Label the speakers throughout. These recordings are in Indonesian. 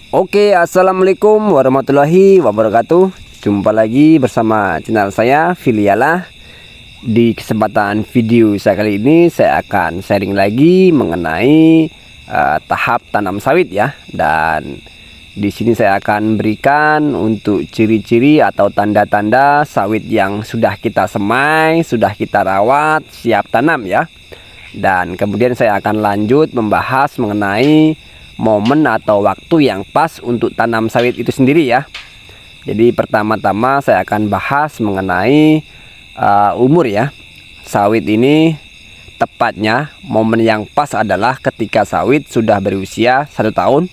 Speaker 1: Oke, assalamualaikum warahmatullahi wabarakatuh. Jumpa lagi bersama channel saya Filialah. Di kesempatan video saya kali ini saya akan sharing lagi mengenai tahap tanam sawit ya. Dan di sini saya akan berikan untuk ciri-ciri atau tanda-tanda sawit yang sudah kita semai, sudah kita rawat, siap tanam ya. Dan kemudian saya akan lanjut membahas mengenai momen atau waktu yang pas untuk tanam sawit itu sendiri ya. Jadi pertama-tama saya akan bahas mengenai umur ya. Sawit ini tepatnya momen yang pas adalah ketika sawit sudah berusia 1 tahun.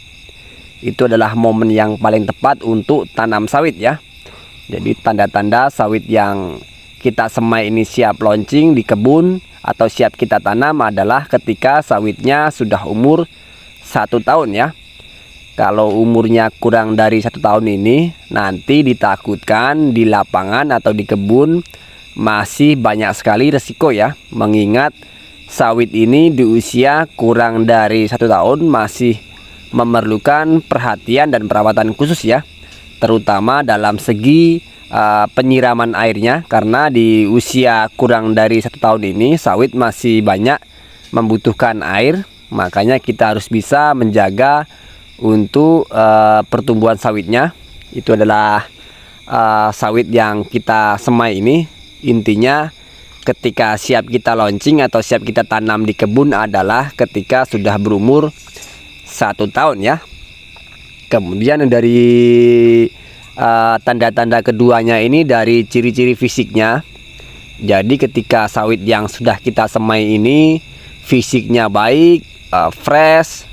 Speaker 1: Itu adalah momen yang paling tepat untuk tanam sawit ya. Jadi tanda-tanda sawit yang kita semai ini siap launching di kebun atau siap kita tanam adalah ketika sawitnya sudah umur 1 tahun ya. Kalau umurnya kurang dari 1 tahun ini, nanti ditakutkan di lapangan atau di kebun masih banyak sekali resiko ya. Mengingat sawit ini di usia kurang dari 1 tahun masih memerlukan perhatian dan perawatan khusus ya, terutama dalam segi penyiraman airnya. Karena di usia kurang dari 1 tahun ini sawit masih banyak membutuhkan air. Makanya kita harus bisa menjaga untuk pertumbuhan sawitnya. Itu adalah sawit yang kita semai ini. Intinya ketika siap kita launching atau siap kita tanam di kebun adalah ketika sudah berumur 1 tahun ya. Kemudian dari tanda-tanda keduanya ini dari ciri-ciri fisiknya. Jadi ketika sawit yang sudah kita semai ini fisiknya baik, fresh,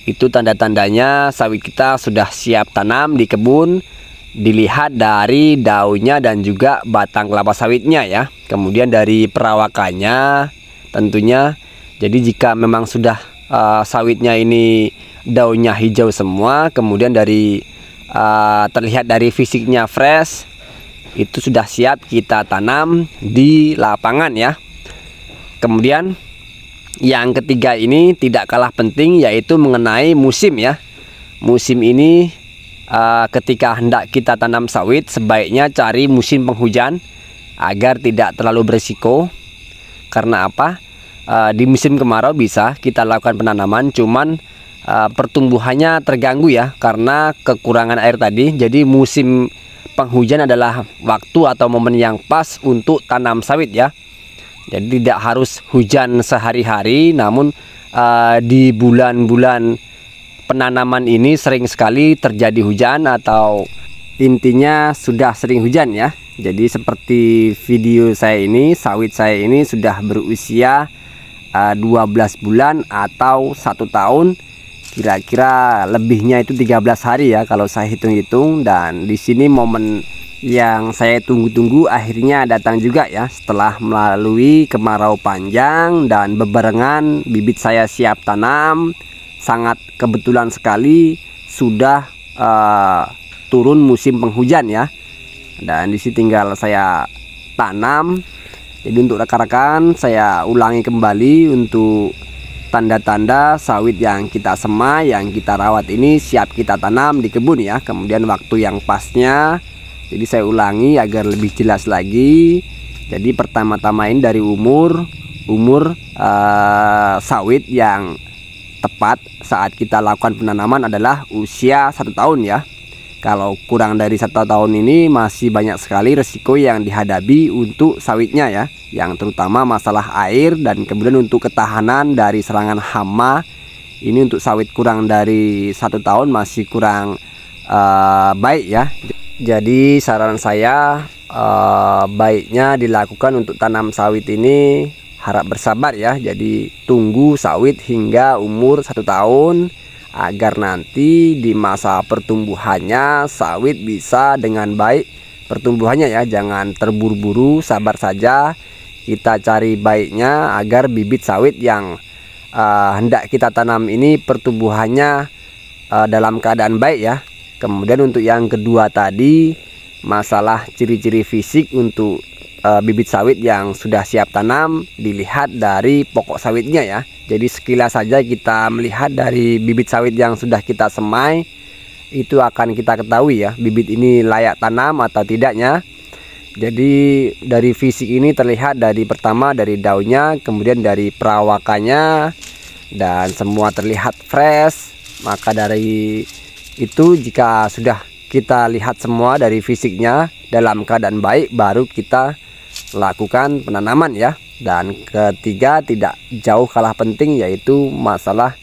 Speaker 1: itu tanda-tandanya sawit kita sudah siap tanam di kebun. Dilihat dari daunnya dan juga batang kelapa sawitnya ya. Kemudian dari perawakannya tentunya. Jadi jika memang sudah sawitnya ini daunnya hijau semua, kemudian dari terlihat dari fisiknya fresh, itu sudah siap kita tanam di lapangan ya. Kemudian yang ketiga ini tidak kalah penting, yaitu mengenai musim ya. Musim ini ketika hendak kita tanam sawit sebaiknya cari musim penghujan agar tidak terlalu berisiko. Karena apa? Di musim kemarau bisa kita lakukan penanaman, cuman pertumbuhannya terganggu ya karena kekurangan air tadi. Jadi musim penghujan adalah waktu atau momen yang pas untuk tanam sawit ya. Jadi tidak harus hujan sehari-hari, namun di bulan-bulan penanaman ini sering sekali terjadi hujan, atau intinya sudah sering hujan ya. Jadi seperti video saya ini, sawit saya ini sudah berusia 12 bulan atau 1 tahun. Kira-kira lebihnya itu 13 hari ya kalau saya hitung-hitung. Dan di sini momen yang saya tunggu-tunggu akhirnya datang juga ya, setelah melalui kemarau panjang dan bebarengan bibit saya siap tanam. Sangat kebetulan sekali sudah turun musim penghujan ya. Dan di sini tinggal saya tanam. Jadi untuk rekan-rekan saya ulangi kembali untuk tanda-tanda sawit yang kita semai, yang kita rawat ini siap kita tanam di kebun ya. Kemudian waktu yang pasnya. Jadi saya ulangi agar lebih jelas lagi. Jadi pertama-tama ini dari umur sawit yang tepat saat kita lakukan penanaman adalah usia 1 tahun ya. Kalau kurang dari 1 tahun ini masih banyak sekali resiko yang dihadapi untuk sawitnya ya, yang terutama masalah air dan kemudian untuk ketahanan dari serangan hama. Ini untuk sawit kurang dari 1 tahun masih kurang baik ya. Jadi saran saya baiknya dilakukan untuk tanam sawit ini harap bersabar ya. Jadi tunggu sawit hingga umur 1 tahun agar nanti di masa pertumbuhannya sawit bisa dengan baik pertumbuhannya ya. Jangan terburu-buru, sabar saja. Kita cari baiknya agar bibit sawit yang hendak kita tanam ini pertumbuhannya dalam keadaan baik ya. Kemudian untuk yang kedua tadi, masalah ciri-ciri fisik untuk bibit sawit yang sudah siap tanam dilihat dari pokok sawitnya ya. Jadi sekilas saja kita melihat dari bibit sawit yang sudah kita semai itu akan kita ketahui ya, bibit ini layak tanam atau tidaknya. Jadi dari fisik ini terlihat dari pertama dari daunnya, kemudian dari perawakannya, dan semua terlihat fresh. Maka dari itu jika sudah kita lihat semua dari fisiknya dalam keadaan baik, baru kita lakukan penanaman ya. Dan ketiga tidak jauh kalah penting, yaitu masalah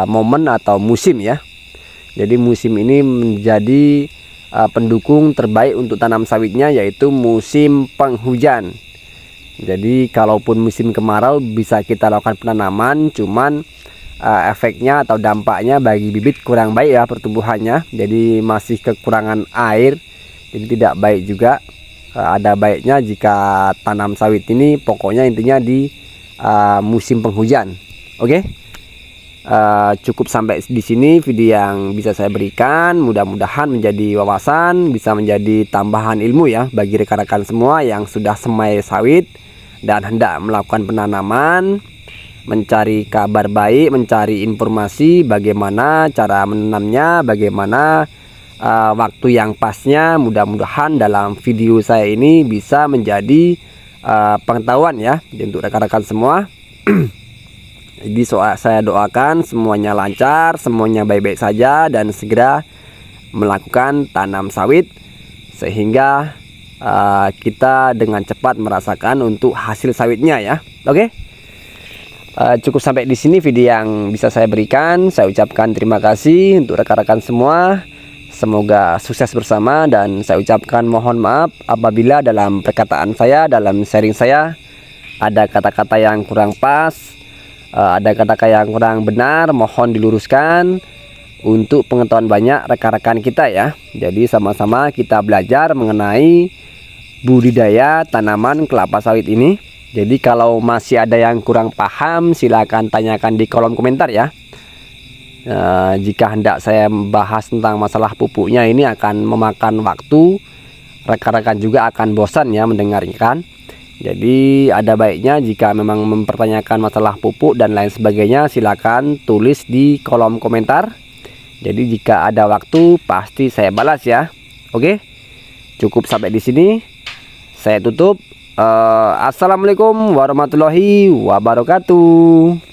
Speaker 1: momen atau musim ya. Jadi musim ini menjadi pendukung terbaik untuk tanam sawitnya, yaitu musim penghujan. Jadi kalaupun musim kemarau bisa kita lakukan penanaman, cuman efeknya atau dampaknya bagi bibit kurang baik ya pertumbuhannya. Jadi masih kekurangan air, jadi tidak baik juga. Ada baiknya jika tanam sawit ini pokoknya intinya di musim penghujan. Oke. Cukup sampai di sini video yang bisa saya berikan. Mudah-mudahan menjadi wawasan, bisa menjadi tambahan ilmu ya bagi rekan-rekan semua yang sudah semai sawit dan hendak melakukan penanaman, mencari kabar baik, mencari informasi bagaimana cara menanamnya, bagaimana waktu yang pasnya. Mudah-mudahan dalam video saya ini bisa menjadi pengetahuan ya untuk rekan-rekan semua. Jadi saya doakan semuanya lancar, semuanya baik-baik saja, dan segera melakukan tanam sawit sehingga kita dengan cepat merasakan untuk hasil sawitnya ya. Oke. Cukup sampai di sini video yang bisa saya berikan. Saya ucapkan terima kasih untuk rekan-rekan semua. Semoga sukses bersama, dan saya ucapkan mohon maaf apabila dalam perkataan saya, dalam sharing saya ada kata-kata yang kurang pas, ada kata-kata yang kurang benar, mohon diluruskan untuk pengetahuan banyak rekan-rekan kita ya. Jadi sama-sama kita belajar mengenai budidaya tanaman kelapa sawit ini. Jadi kalau masih ada yang kurang paham, silakan tanyakan di kolom komentar ya. Jika hendak saya bahas tentang masalah pupuknya, ini akan memakan waktu, rekan-rekan juga akan bosan ya mendengarkan. Jadi ada baiknya jika memang mempertanyakan masalah pupuk dan lain sebagainya, silakan tulis di kolom komentar. Jadi jika ada waktu pasti saya balas ya. Oke. Cukup sampai di sini. Saya tutup. Assalamualaikum warahmatullahi wabarakatuh.